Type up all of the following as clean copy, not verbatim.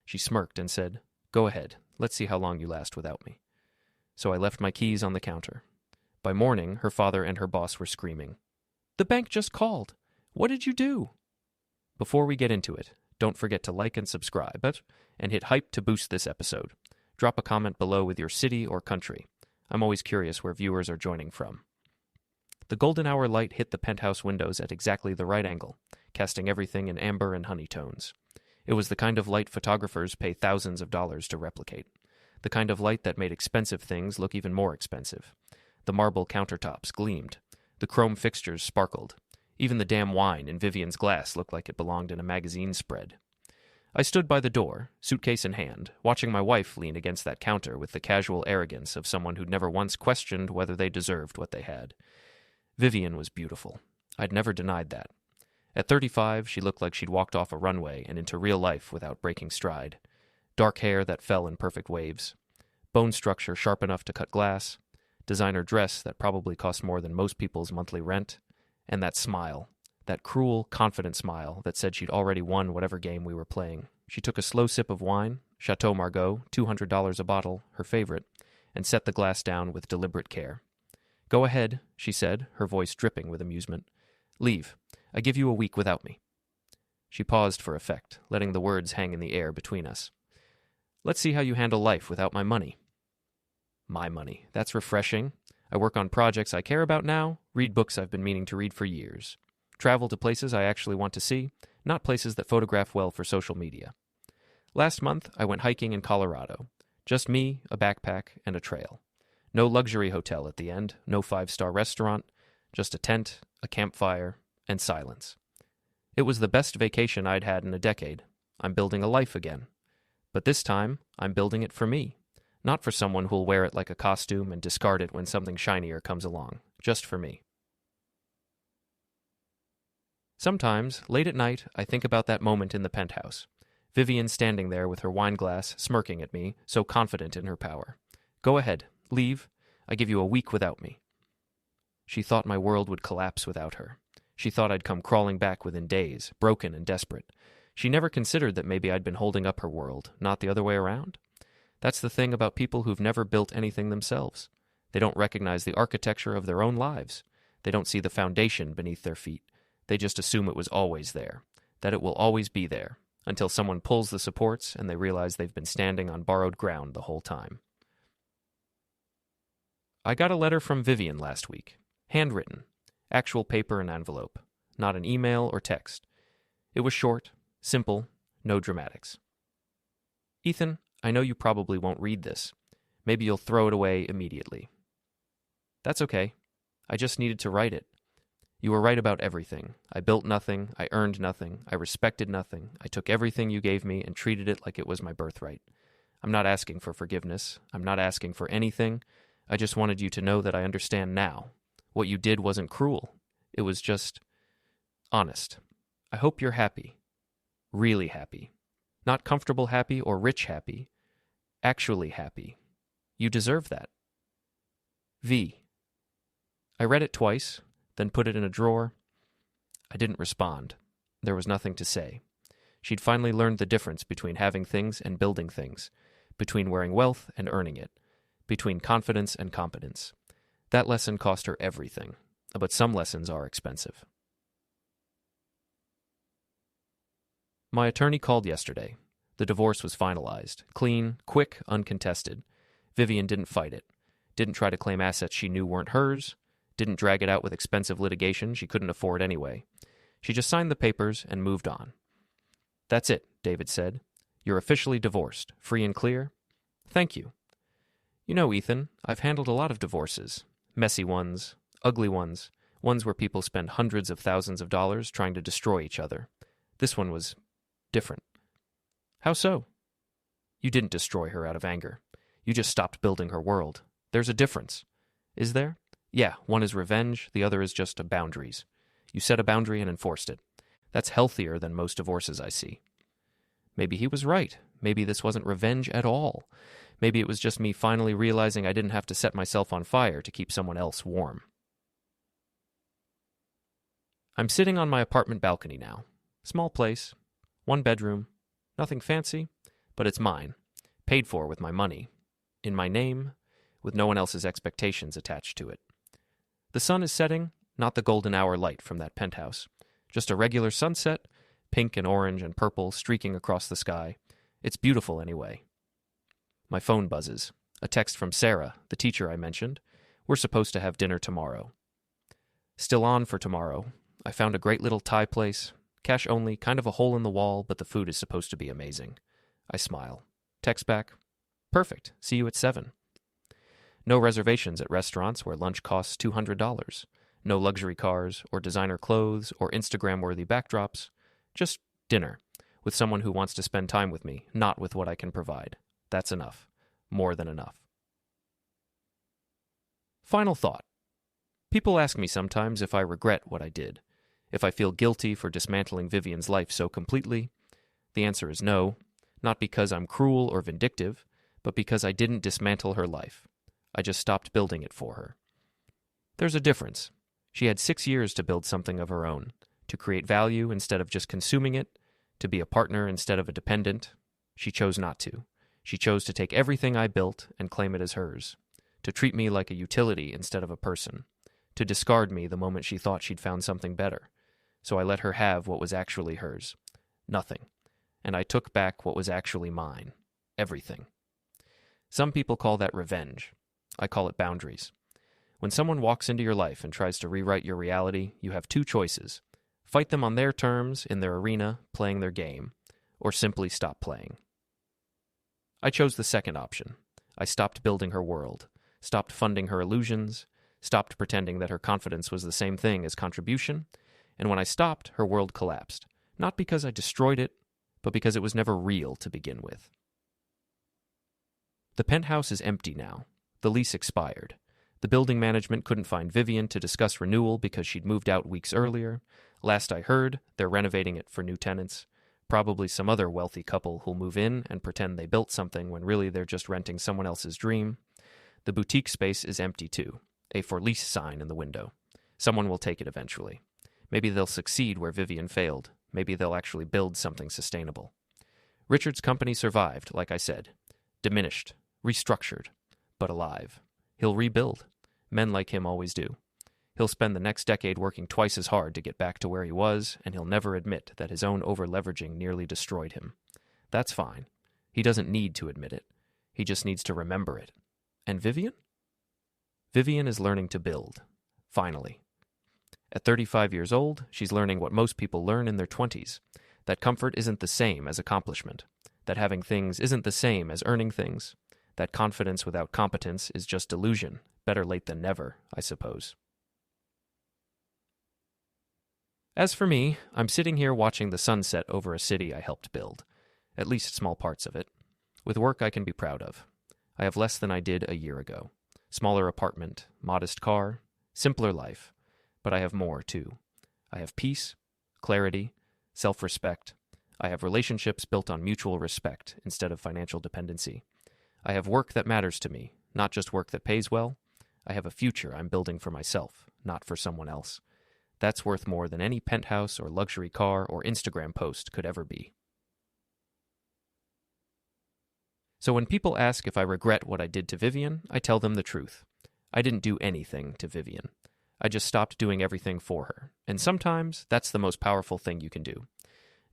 She smirked and said, "Go ahead. Let's see how long you last without me." So I left my keys on the counter. By morning, her father and her boss were screaming, "The bank just called. What did you do?" Before we get into it, don't forget to like and subscribe, and hit hype to boost this episode. Drop a comment below with your city or country. I'm always curious where viewers are joining from. The golden hour light hit the penthouse windows at exactly the right angle, casting everything in amber and honey tones. It was the kind of light photographers pay thousands of dollars to replicate. The kind of light that made expensive things look even more expensive. The marble countertops gleamed. The chrome fixtures sparkled. Even the damn wine in Vivian's glass looked like it belonged in a magazine spread. I stood by the door, suitcase in hand, watching my wife lean against that counter with the casual arrogance of someone who'd never once questioned whether they deserved what they had. Vivien was beautiful. I'd never denied that. At 35, she looked like she'd walked off a runway and into real life without breaking stride. Dark hair that fell in perfect waves. Bone structure sharp enough to cut glass. Designer dress that probably cost more than most people's monthly rent. And that smile. That cruel, confident smile that said she'd already won whatever game we were playing. She took a slow sip of wine, Chateau Margaux, $200 a bottle, her favorite, and set the glass down with deliberate care. "Go ahead," she said, her voice dripping with amusement. "Leave. I give you a week without me." She paused for effect, letting the words hang in the air between us. "Let's see how you handle life without my money." My money. That's refreshing. I work on projects I care about now, read books I've been meaning to read for years. Travel to places I actually want to see, not places that photograph well for social media. Last month, I went hiking in Colorado. Just me, a backpack, and a trail. No luxury hotel at the end, no five-star restaurant, just a tent, a campfire, and silence. It was the best vacation I'd had in a decade. I'm building a life again. But this time, I'm building it for me. Not for someone who'll wear it like a costume and discard it when something shinier comes along. Just for me. Sometimes, late at night, I think about that moment in the penthouse. Vivien standing there with her wine glass, smirking at me, so confident in her power. "Go ahead. Leave. I give you a week without me." She thought my world would collapse without her. She thought I'd come crawling back within days, broken and desperate. She never considered that maybe I'd been holding up her world, not the other way around. That's the thing about people who've never built anything themselves. They don't recognize the architecture of their own lives. They don't see the foundation beneath their feet. They just assume it was always there, that it will always be there, until someone pulls the supports and they realize they've been standing on borrowed ground the whole time. I got a letter from Vivien last week. Handwritten. Actual paper and envelope. Not an email or text. It was short, simple, no dramatics. "Ethan, I know you probably won't read this. Maybe you'll throw it away immediately. That's okay. I just needed to write it. You were right about everything. I built nothing. I earned nothing. I respected nothing. I took everything you gave me and treated it like it was my birthright. I'm not asking for forgiveness. I'm not asking for anything. I just wanted you to know that I understand now. What you did wasn't cruel. It was just honest. I hope you're happy. Really happy. Not comfortable happy or rich happy. Actually happy. You deserve that. V." I read it twice, then put it in a drawer. I didn't respond. There was nothing to say. She'd finally learned the difference between having things and building things, between wearing wealth and earning it, between confidence and competence. That lesson cost her everything, but some lessons are expensive. My attorney called yesterday. The divorce was finalized. Clean, quick, uncontested. Vivien didn't fight it. Didn't try to claim assets she knew weren't hers. Didn't drag it out with expensive litigation she couldn't afford anyway. She just signed the papers and moved on. "That's it," David said. "You're officially divorced. Free and clear?" "Thank you." "You know, Ethan, I've handled a lot of divorces. Messy ones, ugly ones, ones where people spend hundreds of thousands of dollars trying to destroy each other. This one was different." "How so?" "You didn't destroy her out of anger. You just stopped building her world. There's a difference." "Is there?" "Yeah, one is revenge, the other is just boundaries. You set a boundary and enforced it. That's healthier than most divorces I see." Maybe he was right. Maybe this wasn't revenge at all. Maybe it was just me finally realizing I didn't have to set myself on fire to keep someone else warm. I'm sitting on my apartment balcony now. Small place. One bedroom. Nothing fancy, But it's mine, paid for with my money, in my name, with no one else's expectations attached to it. The sun is setting, not the golden hour light from that penthouse. Just a regular sunset, pink and orange and purple streaking across the sky. It's beautiful anyway. My phone buzzes. A text from Sarah, the teacher I mentioned. We're supposed to have dinner tomorrow. Still on for tomorrow. I found a great little Thai place. Cash only, kind of a hole in the wall, but the food is supposed to be amazing. I smile. Text back. Perfect. See you at 7. No reservations at restaurants where lunch costs $200. No luxury cars, or designer clothes, or Instagram-worthy backdrops. Just dinner, with someone who wants to spend time with me, not with what I can provide. That's enough. More than enough. Final thought. People ask me sometimes if I regret what I did, if I feel guilty for dismantling Vivian's life so completely. The answer is no, not because I'm cruel or vindictive, but because I didn't dismantle her life. I just stopped building it for her. There's a difference. She had 6 years to build something of her own, to create value instead of just consuming it, to be a partner instead of a dependent. She chose not to. She chose to take everything I built and claim it as hers, to treat me like a utility instead of a person, to discard me the moment she thought she'd found something better. So I let her have what was actually hers. Nothing. And I took back what was actually mine. Everything. Some people call that revenge. I call it boundaries. When someone walks into your life and tries to rewrite your reality, you have 2 choices. Fight them on their terms, in their arena, playing their game, or simply stop playing. I chose the second option. I stopped building her world, stopped funding her illusions, stopped pretending that her confidence was the same thing as contribution, and when I stopped, her world collapsed. Not because I destroyed it, but because it was never real to begin with. The penthouse is empty now. The lease expired. The building management couldn't find Vivian to discuss renewal because she'd moved out weeks earlier. Last I heard, they're renovating it for new tenants. Probably some other wealthy couple who'll move in and pretend they built something when really they're just renting someone else's dream. The boutique space is empty too. A for lease sign in the window. Someone will take it eventually. Maybe they'll succeed where Vivian failed. Maybe they'll actually build something sustainable. Richard's company survived, like I said. Diminished, restructured, but alive. He'll rebuild. Men like him always do. He'll spend the next decade working twice as hard to get back to where he was, and he'll never admit that his own over-leveraging nearly destroyed him. That's fine. He doesn't need to admit it. He just needs to remember it. And Vivian? Vivian is learning to build. Finally. At 35 years old, she's learning what most people learn in their 20s. That comfort isn't the same as accomplishment. That having things isn't the same as earning things. That confidence without competence is just delusion. Better late than never, I suppose. As for me, I'm sitting here watching the sunset over a city I helped build. At least small parts of it. With work I can be proud of. I have less than I did a year ago. Smaller apartment, modest car, simpler life. But I have more, too. I have peace, clarity, self-respect. I have relationships built on mutual respect instead of financial dependency. I have work that matters to me, not just work that pays well. I have a future I'm building for myself, not for someone else. That's worth more than any penthouse or luxury car or Instagram post could ever be. So when people ask if I regret what I did to Vivian, I tell them the truth. I didn't do anything to Vivian. I just stopped doing everything for her. And sometimes that's the most powerful thing you can do.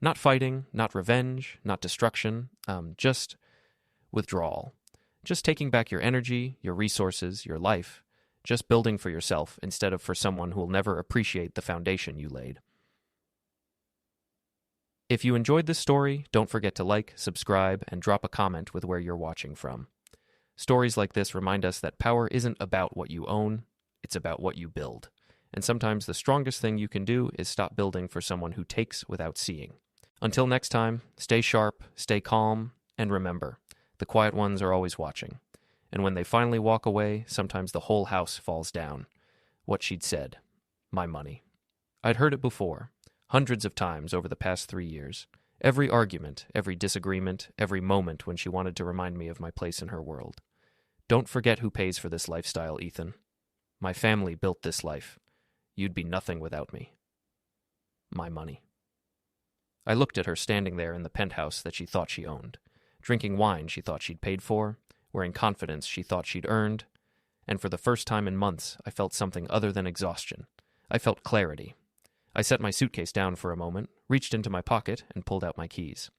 Not fighting, not revenge, not destruction, just withdrawal. Just taking back your energy, your resources, your life. Just building for yourself instead of for someone who will never appreciate the foundation you laid. If you enjoyed this story, don't forget to like, subscribe, and drop a comment with where you're watching from. Stories like this remind us that power isn't about what you own, it's about what you build. And sometimes the strongest thing you can do is stop building for someone who takes without seeing. Until next time, stay sharp, stay calm, and remember, the quiet ones are always watching. And when they finally walk away, sometimes the whole house falls down. What she'd said. My money. I'd heard it before, hundreds of times over the past 3 years. Every argument, every disagreement, every moment when she wanted to remind me of my place in her world. Don't forget who pays for this lifestyle, Ethan. My family built this life. You'd be nothing without me. My money. I looked at her standing there in the penthouse that she thought she owned, drinking wine she thought she'd paid for, wearing confidence she thought she'd earned, and for the first time in months I felt something other than exhaustion. I felt clarity. I set my suitcase down for a moment, reached into my pocket, and pulled out my keys.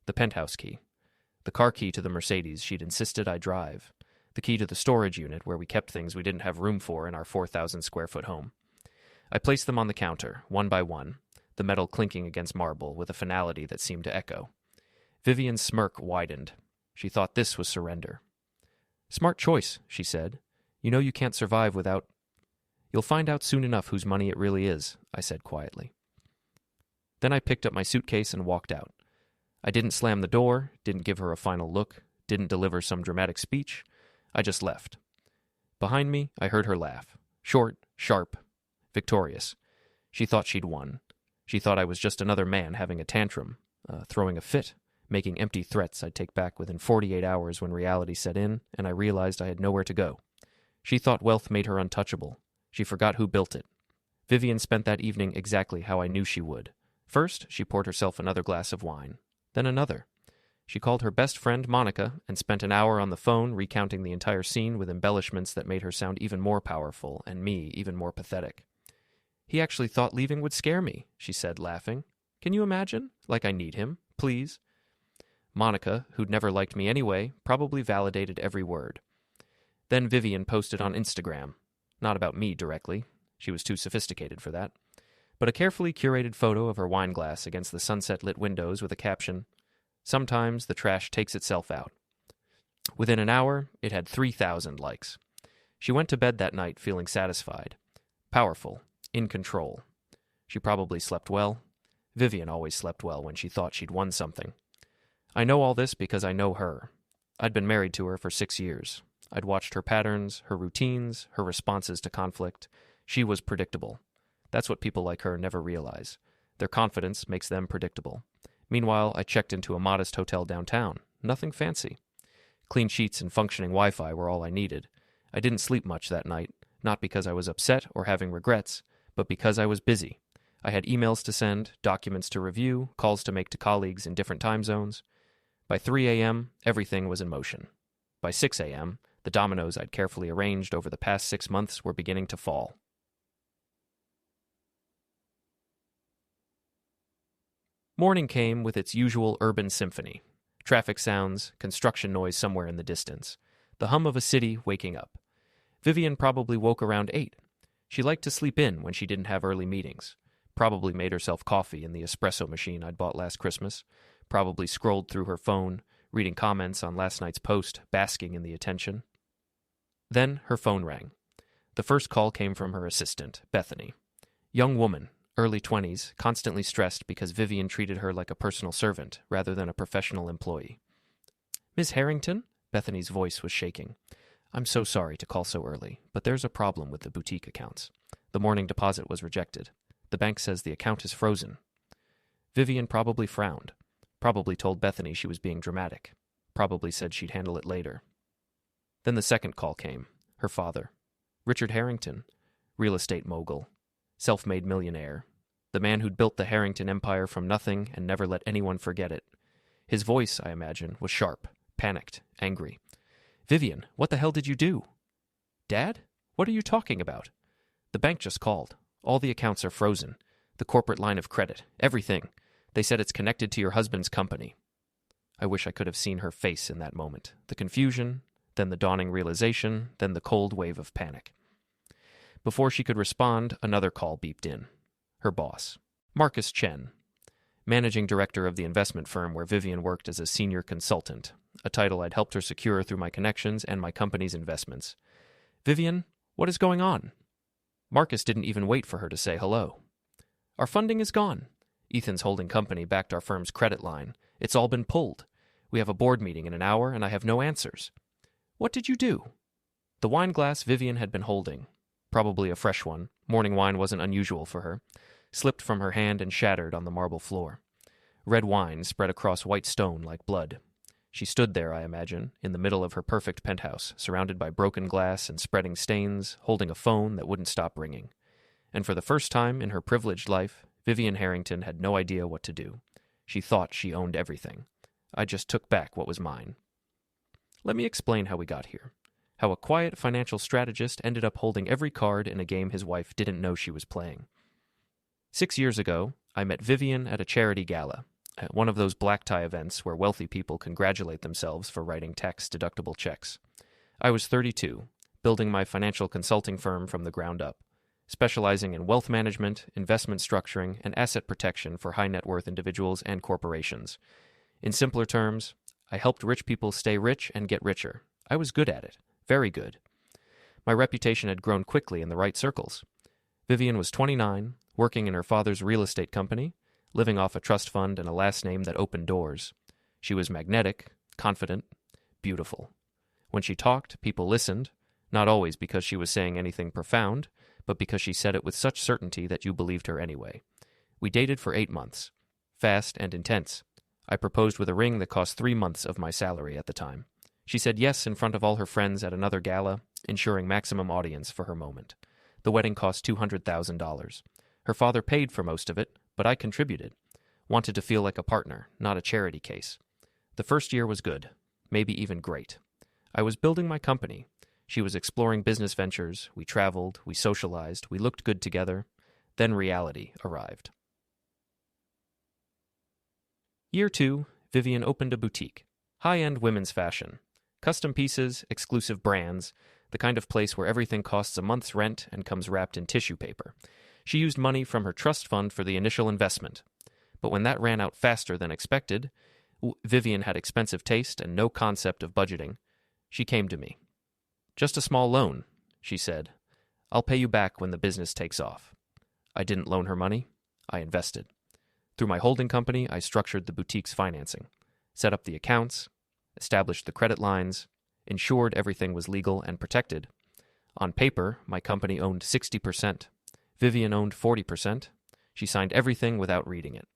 The penthouse key. The car key to the Mercedes she'd insisted I drive. The key to the storage unit where we kept things we didn't have room for in our 4,000-square-foot home. I placed them on the counter, one by one, the metal clinking against marble with a finality that seemed to echo. Vivian's smirk widened. She thought this was surrender. "Smart choice," she said. "You know you can't survive without—" "You'll find out soon enough whose money it really is," I said quietly. Then I picked up my suitcase and walked out. I didn't slam the door, didn't give her a final look, didn't deliver some dramatic speech. I just left. Behind me, I heard her laugh. Short, sharp, victorious. She thought she'd won. She thought I was just another man having a tantrum, throwing a fit, making empty threats I'd take back within 48 hours when reality set in and I realized I had nowhere to go. She thought wealth made her untouchable. She forgot who built it. Vivien spent that evening exactly how I knew she would. First, she poured herself another glass of wine. Then another. She called her best friend, Monica, and spent an hour on the phone recounting the entire scene with embellishments that made her sound even more powerful and me even more pathetic. "He actually thought leaving would scare me," she said, laughing. "Can you imagine? Like I need him. Please." Monica, who'd never liked me anyway, probably validated every word. Then Vivien posted on Instagram. Not about me directly. She was too sophisticated for that. But a carefully curated photo of her wine glass against the sunset-lit windows with a caption, "Sometimes the trash takes itself out." Within an hour, it had 3,000 likes. She went to bed that night feeling satisfied, powerful, in control. She probably slept well. Vivien always slept well when she thought she'd won something. I know all this because I know her. I'd been married to her for 6 years. I'd watched her patterns, her routines, her responses to conflict. She was predictable. That's what people like her never realize. Their confidence makes them predictable. Meanwhile, I checked into a modest hotel downtown. Nothing fancy. Clean sheets and functioning Wi-Fi were all I needed. I didn't sleep much that night, not because I was upset or having regrets, but because I was busy. I had emails to send, documents to review, calls to make to colleagues in different time zones. By 3 a.m., everything was in motion. By 6 a.m., the dominoes I'd carefully arranged over the past 6 months were beginning to fall. Morning came with its usual urban symphony. Traffic sounds, construction noise somewhere in the distance. The hum of a city waking up. Vivien probably woke around 8. She liked to sleep in when she didn't have early meetings. Probably made herself coffee in the espresso machine I'd bought last Christmas. Probably scrolled through her phone, reading comments on last night's post, basking in the attention. Then her phone rang. The first call came from her assistant, Bethany. Young woman, early 20s, constantly stressed because Vivien treated her like a personal servant rather than a professional employee. "Miss Harrington?" Bethany's voice was shaking. "I'm so sorry to call so early, but there's a problem with the boutique accounts. The morning deposit was rejected. The bank says the account is frozen." Vivien probably frowned. Probably told Bethany she was being dramatic. Probably said she'd handle it later. Then the second call came. Her father. Richard Harrington. Real estate mogul. Self-made millionaire. The man who'd built the Harrington empire from nothing and never let anyone forget it. His voice, I imagine, was sharp, panicked, angry. "Vivien, what the hell did you do?" "Dad? What are you talking about?" "The bank just called. All the accounts are frozen. The corporate line of credit. Everything. They said it's connected to your husband's company." I wish I could have seen her face in that moment. The confusion, then the dawning realization, then the cold wave of panic. Before she could respond, another call beeped in. Her boss. Marcus Chen. Managing director of the investment firm where Vivien worked as a senior consultant, a title I'd helped her secure through my connections and my company's investments. "Vivien, what is going on?" Marcus didn't even wait for her to say hello. "Our funding is gone. Ethan's holding company backed our firm's credit line. It's all been pulled. We have a board meeting in an hour, and I have no answers." "What did you do?" The wine glass Vivien had been holding, probably a fresh one, morning wine wasn't unusual for her, slipped from her hand and shattered on the marble floor. Red wine spread across white stone like blood. She stood there, I imagine, in the middle of her perfect penthouse, surrounded by broken glass and spreading stains, holding a phone that wouldn't stop ringing. And for the first time in her privileged life, Vivien Harrington had no idea what to do. She thought she owned everything. I just took back what was mine. Let me explain how we got here. How a quiet financial strategist ended up holding every card in a game his wife didn't know she was playing. 6 years ago, I met Vivian at a charity gala, at one of those black tie events where wealthy people congratulate themselves for writing tax-deductible checks. I was 32, building my financial consulting firm from the ground up, specializing in wealth management, investment structuring, and asset protection for high-net-worth individuals and corporations. In simpler terms, I helped rich people stay rich and get richer. I was good at it. Very good. My reputation had grown quickly in the right circles. Vivian was 29, working in her father's real estate company, living off a trust fund and a last name that opened doors. She was magnetic, confident, beautiful. When she talked, people listened, not always because she was saying anything profound, but because she said it with such certainty that you believed her anyway. We dated for 8 months. Fast and intense. I proposed with a ring that cost 3 months of my salary at the time. She said yes in front of all her friends at another gala, ensuring maximum audience for her moment. The wedding cost $200,000. Her father paid for most of it, but I contributed. Wanted to feel like a partner, not a charity case. The first year was good, maybe even great. I was building my company. She was exploring business ventures. We traveled, we socialized, we looked good together. Then reality arrived. Year 2, Vivian opened a boutique. High-end women's fashion. Custom pieces, exclusive brands, the kind of place where everything costs a month's rent and comes wrapped in tissue paper. She used money from her trust fund for the initial investment. But when that ran out faster than expected, Vivian had expensive taste and no concept of budgeting. She came to me. "Just a small loan," she said. "I'll pay you back when the business takes off." I didn't loan her money. I invested. Through my holding company, I structured the boutique's financing, set up the accounts, established the credit lines, ensured everything was legal and protected. On paper, my company owned 60%. Vivian owned 40%. She signed everything without reading it.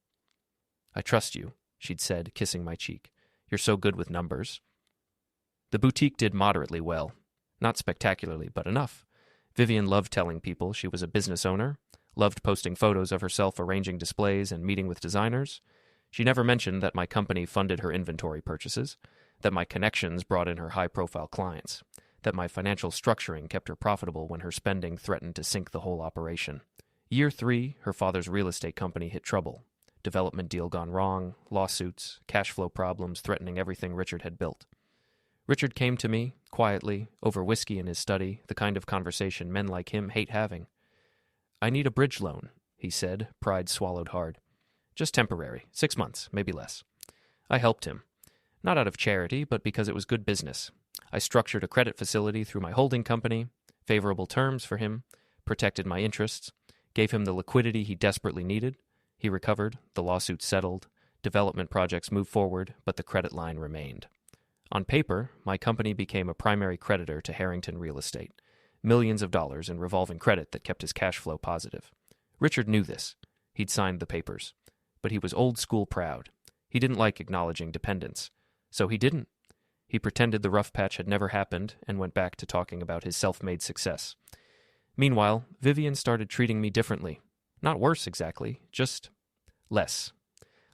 "I trust you," she'd said, kissing my cheek. "You're so good with numbers." The boutique did moderately well. Not spectacularly, but enough. Vivian loved telling people she was a business owner, loved posting photos of herself arranging displays and meeting with designers. She never mentioned that my company funded her inventory purchases, that my connections brought in her high-profile clients, that my financial structuring kept her profitable when her spending threatened to sink the whole operation. Year 3, her father's real estate company hit trouble. Development deal gone wrong, lawsuits, cash flow problems threatening everything Richard had built. Richard came to me, quietly, over whiskey in his study, the kind of conversation men like him hate having. "I need a bridge loan," he said, pride swallowed hard. "Just temporary, 6 months, maybe less." I helped him. Not out of charity, but because it was good business. I structured a credit facility through my holding company, favorable terms for him, protected my interests, gave him the liquidity he desperately needed. He recovered, the lawsuit settled, development projects moved forward, but the credit line remained. On paper, my company became a primary creditor to Harrington Real Estate, millions of dollars in revolving credit that kept his cash flow positive. Richard knew this. He'd signed the papers. But he was old school proud. He didn't like acknowledging dependence. So he didn't. He pretended the rough patch had never happened and went back to talking about his self-made success. Meanwhile, Vivian started treating me differently. Not worse exactly, just less.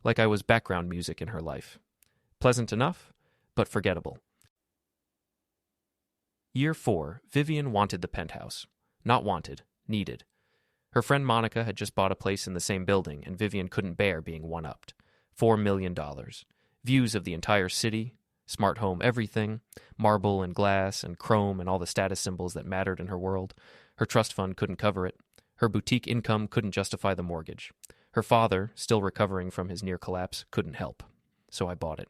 Like I was background music in her life. Pleasant enough, but forgettable. Year 4, Vivian wanted the penthouse. Not wanted, needed. Her friend Monica had just bought a place in the same building, and Vivian couldn't bear being one-upped. $4 million. Views of the entire city, smart home everything, marble and glass and chrome and all the status symbols that mattered in her world. Her trust fund couldn't cover it. Her boutique income couldn't justify the mortgage. Her father, still recovering from his near collapse, couldn't help. So I bought it.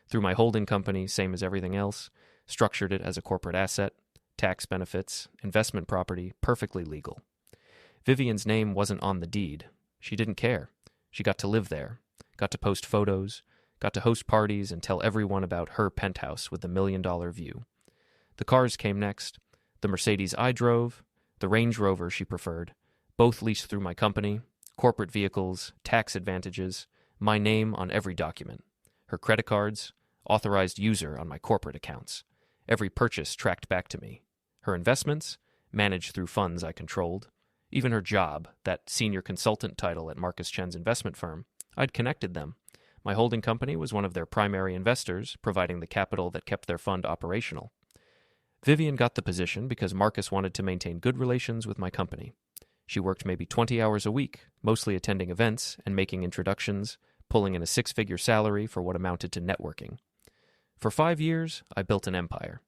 Through my holding company, same as everything else, structured it as a corporate asset, tax benefits, investment property, perfectly legal. Vivian's name wasn't on the deed. She didn't care. She got to live there, got to post photos, got to host parties and tell everyone about her penthouse with the $1 million view. The cars came next. The Mercedes I drove, the Range Rover she preferred, both leased through my company, corporate vehicles, tax advantages, my name on every document. Her credit cards, authorized user on my corporate accounts. Every purchase tracked back to me. Her investments, managed through funds I controlled. Even her job, that senior consultant title at Marcus Chen's investment firm, I'd connected them. My holding company was one of their primary investors, providing the capital that kept their fund operational. Vivian got the position because Marcus wanted to maintain good relations with my company. She worked maybe 20 hours a week, mostly attending events and making introductions, pulling in a six-figure salary for what amounted to networking. For 5 years, I built an empire.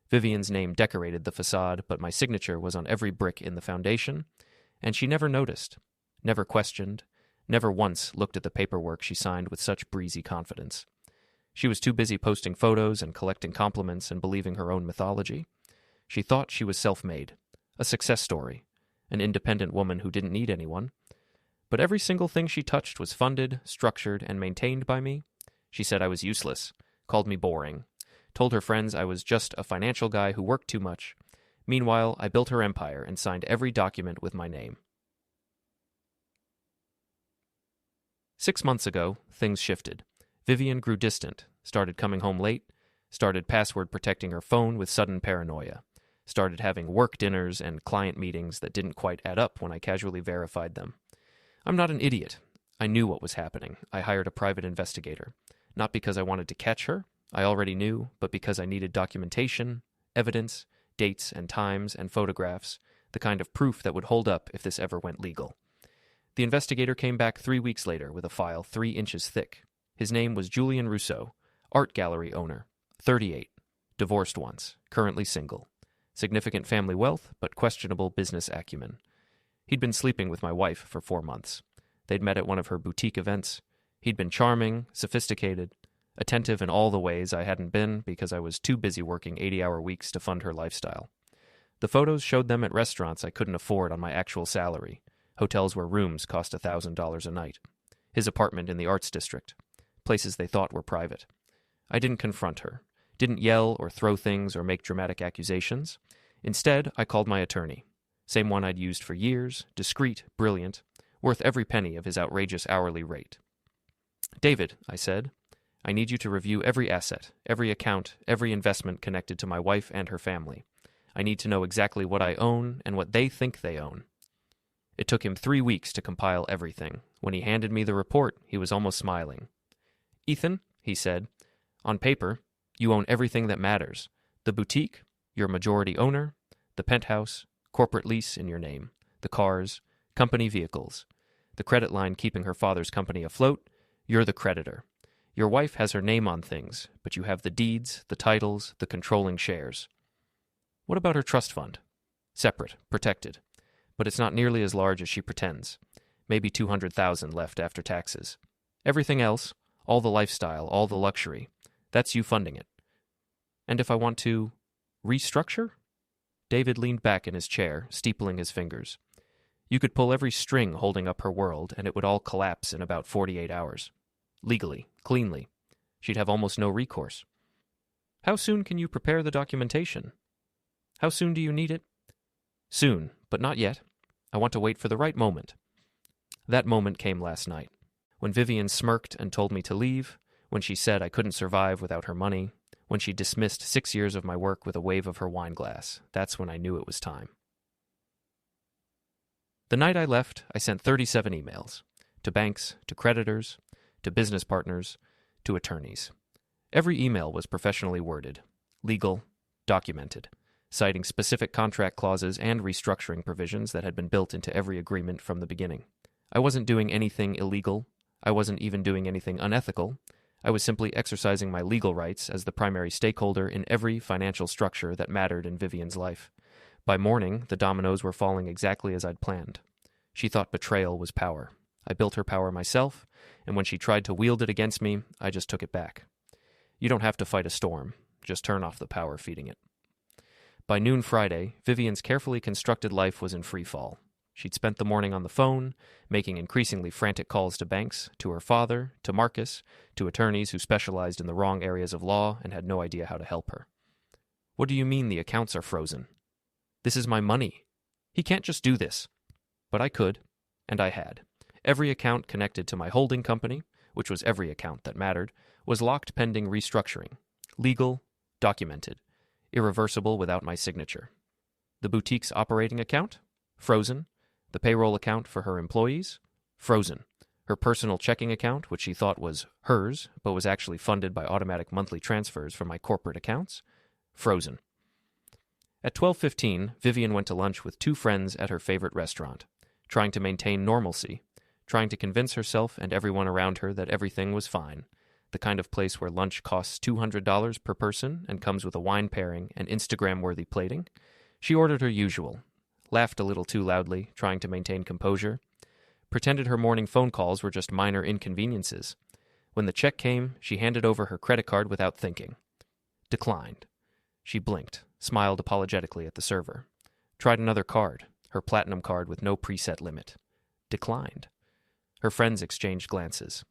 Vivian's name decorated the facade, but my signature was on every brick in the foundation, and she never noticed, never questioned, never once looked at the paperwork she signed with such breezy confidence. She was too busy posting photos and collecting compliments and believing her own mythology. She thought she was self-made, a success story, an independent woman who didn't need anyone. But every single thing she touched was funded, structured, and maintained by me. She said I was useless, called me boring, told her friends I was just a financial guy who worked too much. Meanwhile, I built her empire and signed every document with my name. 6 months ago, things shifted. Vivian grew distant, started coming home late, started password protecting her phone with sudden paranoia, started having work dinners and client meetings that didn't quite add up when I casually verified them. I'm not an idiot. I knew what was happening. I hired a private investigator. Not because I wanted to catch her, I already knew, but because I needed documentation, evidence, dates and times and photographs, the kind of proof that would hold up if this ever went legal. The investigator came back 3 weeks later with a file 3 inches thick. His name was Julian Rousseau, art gallery owner, 38, divorced once, currently single, significant family wealth, but questionable business acumen. He'd been sleeping with my wife for 4 months. They'd met at one of her boutique events. He'd been charming, sophisticated, attentive in all the ways I hadn't been because I was too busy working 80-hour weeks to fund her lifestyle. The photos showed them at restaurants I couldn't afford on my actual salary, hotels where rooms cost $1,000 a night, his apartment in the arts district, places they thought were private. I didn't confront her, didn't yell or throw things or make dramatic accusations. Instead, I called my attorney, same one I'd used for years, discreet, brilliant, worth every penny of his outrageous hourly rate. "David," I said, "I need you to review every asset, every account, every investment connected to my wife and her family. I need to know exactly what I own and what they think they own." It took him 3 weeks to compile everything. When he handed me the report, he was almost smiling. "Ethan," he said, "on paper, you own everything that matters. The boutique, you're majority owner, the penthouse, corporate lease in your name, the cars, company vehicles, the credit line keeping her father's company afloat, you're the creditor. Your wife has her name on things, but you have the deeds, the titles, the controlling shares. What about her trust fund? Separate, protected. But it's not nearly as large as she pretends. Maybe $200,000 left after taxes. Everything else, all the lifestyle, all the luxury, that's you funding it. And if I want to restructure?" David leaned back in his chair, steepling his fingers. "You could pull every string holding up her world, and it would all collapse in about 48 hours. Legally, cleanly. She'd have almost no recourse. How soon can you prepare the documentation? How soon do you need it?" "Soon, but not yet. I want to wait for the right moment." That moment came last night, when Vivian smirked and told me to leave, when she said I couldn't survive without her money, when she dismissed 6 years of my work with a wave of her wine glass. That's when I knew it was time. The night I left, I sent 37 emails, to banks, to creditors, to business partners, to attorneys. Every email was professionally worded, legal, documented, citing specific contract clauses and restructuring provisions that had been built into every agreement from the beginning. I wasn't doing anything illegal. I wasn't even doing anything unethical. I was simply exercising my legal rights as the primary stakeholder in every financial structure that mattered in Vivian's life. By morning, the dominoes were falling exactly as I'd planned. She thought betrayal was power. I built her power myself, and when she tried to wield it against me, I just took it back. You don't have to fight a storm. Just turn off the power feeding it. By noon Friday, Vivian's carefully constructed life was in free fall. She'd spent the morning on the phone, making increasingly frantic calls to banks, to her father, to Marcus, to attorneys who specialized in the wrong areas of law and had no idea how to help her. "What do you mean the accounts are frozen? This is my money. He can't just do this." But I could, and I had. Every account connected to my holding company, which was every account that mattered, was locked pending restructuring. Legal, documented, irreversible without my signature. The boutique's operating account? Frozen. The payroll account for her employees? Frozen. Her personal checking account, which she thought was hers, but was actually funded by automatic monthly transfers from my corporate accounts, frozen. At 12:15, Vivian went to lunch with 2 friends at her favorite restaurant, trying to maintain normalcy, trying to convince herself and everyone around her that everything was fine, the kind of place where lunch costs $200 per person and comes with a wine pairing and Instagram-worthy plating. She ordered her usual, laughed a little too loudly, trying to maintain composure, pretended her morning phone calls were just minor inconveniences. When the check came, she handed over her credit card without thinking. Declined. She blinked, smiled apologetically at the server. Tried another card, her platinum card with no preset limit. Declined. Her friends exchanged glances.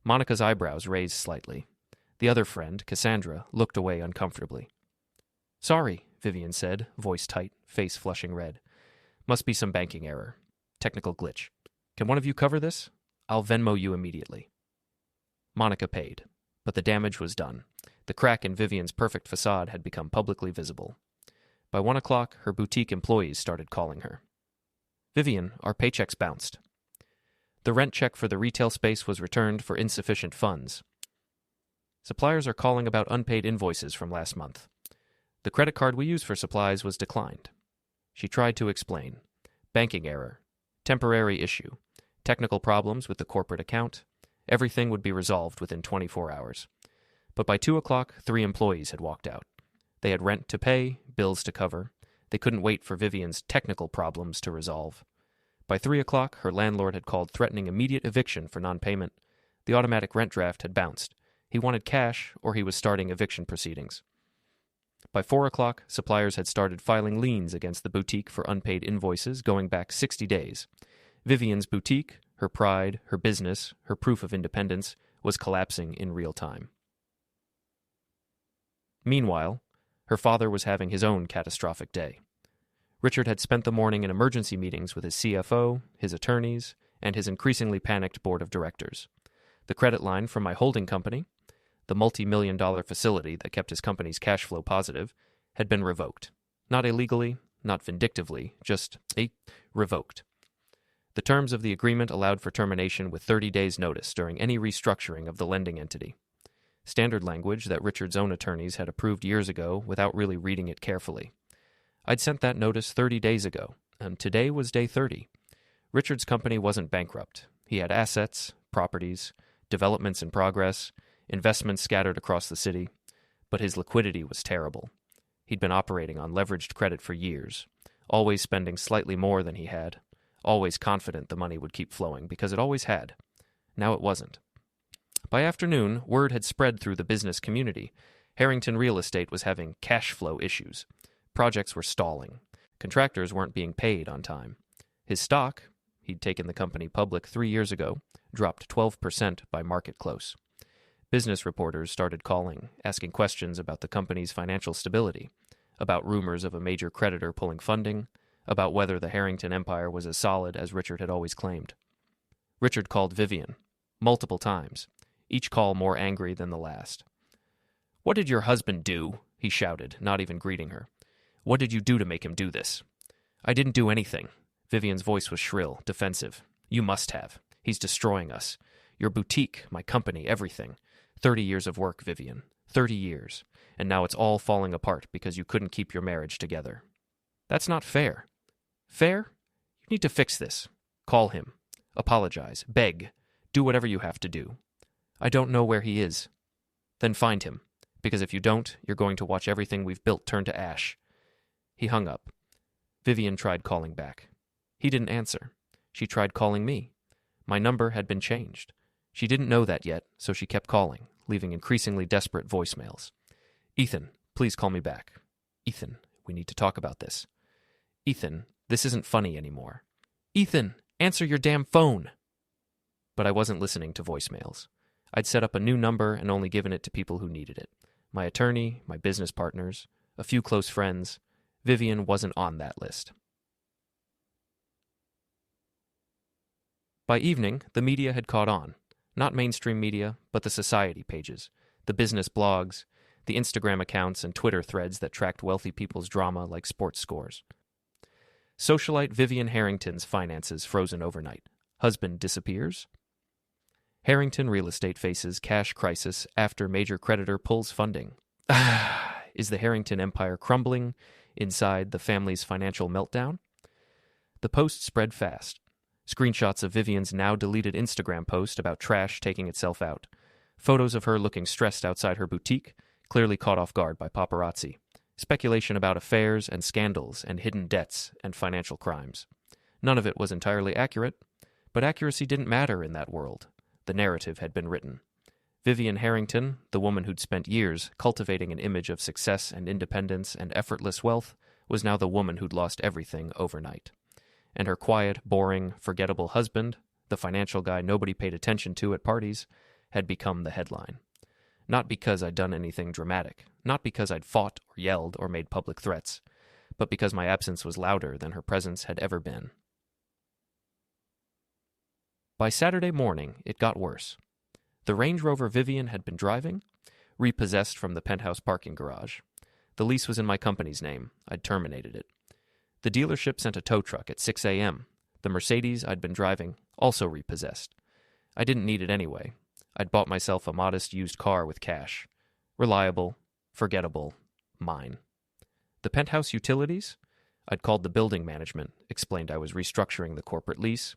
Monica's eyebrows raised slightly. The other friend, Cassandra, looked away uncomfortably. "Sorry," Vivian said, voice tight, face flushing red. "Must be some banking error. Technical glitch. Can one of you cover this? I'll Venmo you immediately." Monica paid, but the damage was done. The crack in Vivian's perfect facade had become publicly visible. By 1 o'clock, her boutique employees started calling her. "Vivian, our paychecks bounced." The rent check for the retail space was returned for insufficient funds. Suppliers are calling about unpaid invoices from last month. The credit card we use for supplies was declined. She tried to explain. Banking error. Temporary issue. Technical problems with the corporate account. Everything would be resolved within 24 hours. But by 2 o'clock, 3 employees had walked out. They had rent to pay, bills to cover. They couldn't wait for Vivian's technical problems to resolve. By 3 o'clock, her landlord had called threatening immediate eviction for non-payment. The automatic rent draft had bounced. He wanted cash, or he was starting eviction proceedings. By 4 o'clock, suppliers had started filing liens against the boutique for unpaid invoices going back 60 days. Vivian's boutique, her pride, her business, her proof of independence, was collapsing in real time. Meanwhile, her father was having his own catastrophic day. Richard had spent the morning in emergency meetings with his CFO, his attorneys, and his increasingly panicked board of directors. The credit line from my holding company, the multi-million-dollar facility that kept his company's cash flow positive, had been revoked. Not illegally, not vindictively, just revoked. The terms of the agreement allowed for termination with 30 days' notice during any restructuring of the lending entity. Standard language that Richard's own attorneys had approved years ago without really reading it carefully. I'd sent that notice 30 days ago, and today was day 30. Richard's company wasn't bankrupt. He had assets, properties, developments in progress, investments scattered across the city, but his liquidity was terrible. He'd been operating on leveraged credit for years, always spending slightly more than he had, always confident the money would keep flowing because it always had. Now it wasn't. By afternoon, word had spread through the business community. Harrington Real Estate was having cash flow issues. Projects were stalling. Contractors weren't being paid on time. His stock, he'd taken the company public 3 years ago, dropped 12% by market close. Business reporters started calling, asking questions about the company's financial stability, about rumors of a major creditor pulling funding, about whether the Harrington empire was as solid as Richard had always claimed. Richard called Vivian, multiple times, each call more angry than the last. "What did your husband do?" he shouted, not even greeting her. "What did you do to make him do this?" "I didn't do anything." Vivian's voice was shrill, defensive. "You must have. He's destroying us. Your boutique, my company, everything. 30 years of work, Vivian. 30 years. And now it's all falling apart because you couldn't keep your marriage together. That's not fair." "Fair? You need to fix this. Call him. Apologize. Beg. Do whatever you have to do." "I don't know where he is." "Then find him. Because if you don't, you're going to watch everything we've built turn to ash." He hung up. Vivian tried calling back. He didn't answer. She tried calling me. My number had been changed. She didn't know that yet, so she kept calling, leaving increasingly desperate voicemails. "Ethan, please call me back. Ethan, we need to talk about this. Ethan, this isn't funny anymore. Ethan, answer your damn phone." But I wasn't listening to voicemails. I'd set up a new number and only given it to people who needed it. My attorney, my business partners, a few close friends. Vivian wasn't on that list. By evening, the media had caught on. Not mainstream media, but the society pages, the business blogs, the Instagram accounts and Twitter threads that tracked wealthy people's drama like sports scores. Socialite Vivian Harrington's finances frozen overnight. Husband disappears. Harrington Real Estate faces cash crisis after major creditor pulls funding. Is the Harrington empire crumbling inside the family's financial meltdown? The post spread fast. Screenshots of Vivian's now-deleted Instagram post about trash taking itself out. Photos of her looking stressed outside her boutique, clearly caught off guard by paparazzi. Speculation about affairs and scandals and hidden debts and financial crimes. None of it was entirely accurate, but accuracy didn't matter in that world. The narrative had been written. Vivien Harrington, the woman who'd spent years cultivating an image of success and independence and effortless wealth, was now the woman who'd lost everything overnight. And her quiet, boring, forgettable husband, the financial guy nobody paid attention to at parties, had become the headline. Not because I'd done anything dramatic, not because I'd fought or yelled or made public threats, but because my absence was louder than her presence had ever been. By Saturday morning, it got worse. The Range Rover Vivien had been driving, repossessed from the penthouse parking garage. The lease was in my company's name. I'd terminated it. The dealership sent a tow truck at 6 a.m. The Mercedes I'd been driving, also repossessed. I didn't need it anyway. I'd bought myself a modest used car with cash. Reliable, forgettable, mine. The penthouse utilities? I'd called the building management, explained I was restructuring the corporate lease.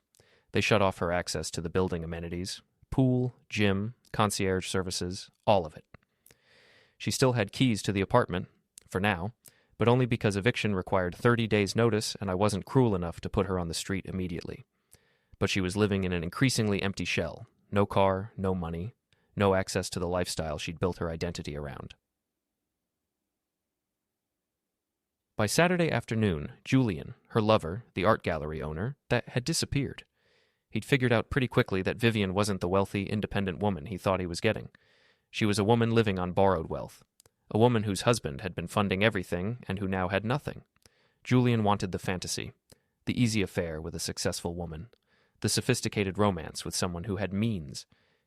They shut off her access to the building amenities. Pool, gym, concierge services, all of it. She still had keys to the apartment, for now, but only because eviction required 30 days' notice and I wasn't cruel enough to put her on the street immediately. But she was living in an increasingly empty shell. No car, no money, no access to the lifestyle she'd built her identity around. By Saturday afternoon, Julian, her lover, the art gallery owner, had disappeared. He'd figured out pretty quickly that Vivien wasn't the wealthy, independent woman he thought he was getting. She was a woman living on borrowed wealth. A woman whose husband had been funding everything and who now had nothing. Julian wanted the fantasy, the easy affair with a successful woman, the sophisticated romance with someone who had means.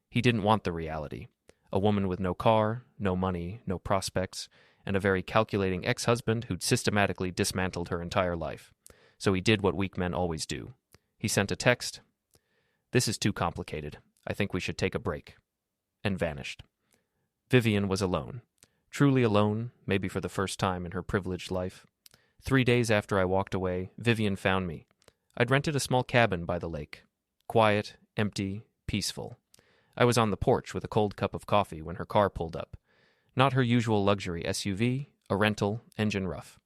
He didn't want the reality. A woman with no car, no money, no prospects, and a very calculating ex-husband who'd systematically dismantled her entire life. So he did what weak men always do. He sent a text, "This is too complicated. I think we should take a break," and vanished. Vivien was alone. Truly alone, maybe for the first time in her privileged life. 3 days after I walked away, Vivien found me. I'd rented a small cabin by the lake. Quiet, empty, peaceful. I was on the porch with a cold cup of coffee when her car pulled up. Not her usual luxury SUV, a rental, engine rough.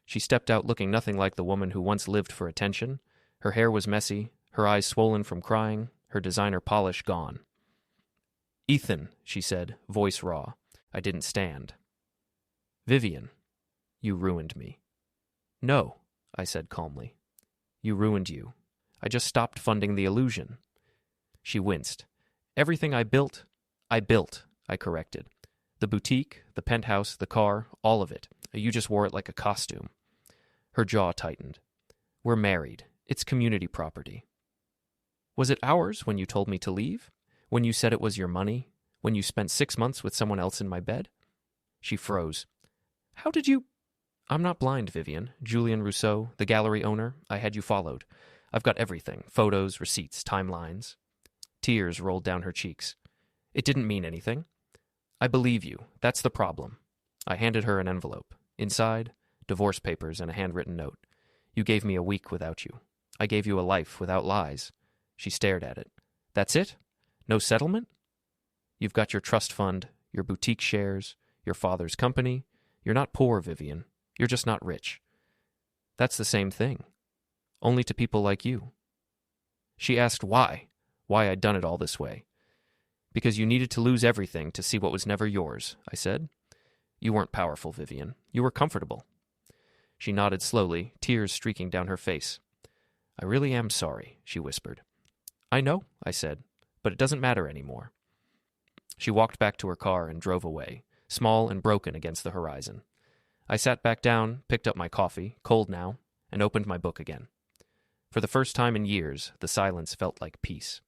She stepped out looking nothing like the woman who once lived for attention. Her hair was messy, her eyes swollen from crying, her designer polish gone. "Ethan," she said, voice raw. I didn't stand. "Vivien, you ruined me." "No," I said calmly. "You ruined you. I just stopped funding the illusion." She winced. "Everything I built, I corrected. The boutique, the penthouse, the car, all of it. You just wore it like a costume." Her jaw tightened. "We're married. It's community property." "Was it ours when you told me to leave? When you said it was your money? When you spent 6 months with someone else in my bed?" She froze. "How did you—" "I'm not blind, Vivien. Julian Rousseau, the gallery owner, I had you followed. I've got everything. Photos, receipts, timelines." Tears rolled down her cheeks. "It didn't mean anything." "I believe you. That's the problem." I handed her an envelope. Inside, divorce papers and a handwritten note. "You gave me a week without you. I gave you a life without lies." She stared at it. "That's it? No settlement? You've got your trust fund, your boutique shares, your father's company. You're not poor, Vivien. You're just not rich." "That's the same thing. Only to people like you." She asked why I'd done it all this way. "Because you needed to lose everything to see what was never yours," I said. "You weren't powerful, Vivien. You were comfortable." She nodded slowly, tears streaking down her face. "I really am sorry," she whispered. "I know," I said, "but it doesn't matter anymore." She walked back to her car and drove away, small and broken against the horizon. I sat back down, picked up my coffee, cold now, and opened my book again. For the first time in years, the silence felt like peace.